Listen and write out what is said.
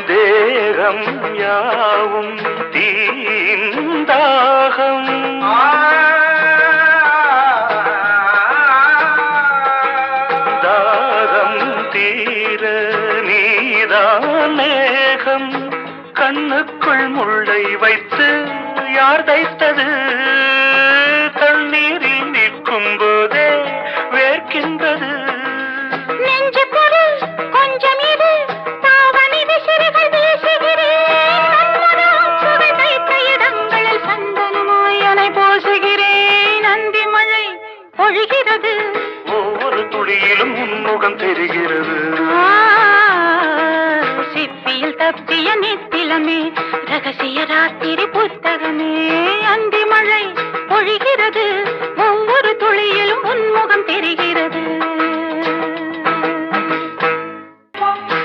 தேகம் யாவும் தீந்தாகம் தாகம் தீர நீதான் மேகம் கண்ணுக்குள் முள்ளை வைத்து யார் தைத்தது தண்ணீரில் நிற்கும் போதே வேர்க்கின்றது நெஞ்சு பொருள் கொஞ்சம் இது தாவணி விசிறிகள் வீசுகிறேன் சுவை தைத்த இடங்களில் சந்தனமாய் அலை போசுகிறேன் அந்தி மழை பொழிகிறது ஒவ்வொரு துளியிலும் உன்முகம் தெரிகிறது சிப்பியில் தப்பிய நித்திலமே ரகசிய ராத்திரி புத்தகமே அந்தி மழை பொழிகிறது ஒவ்வொரு துளியிலும் உன்முகம் தெரிகிறது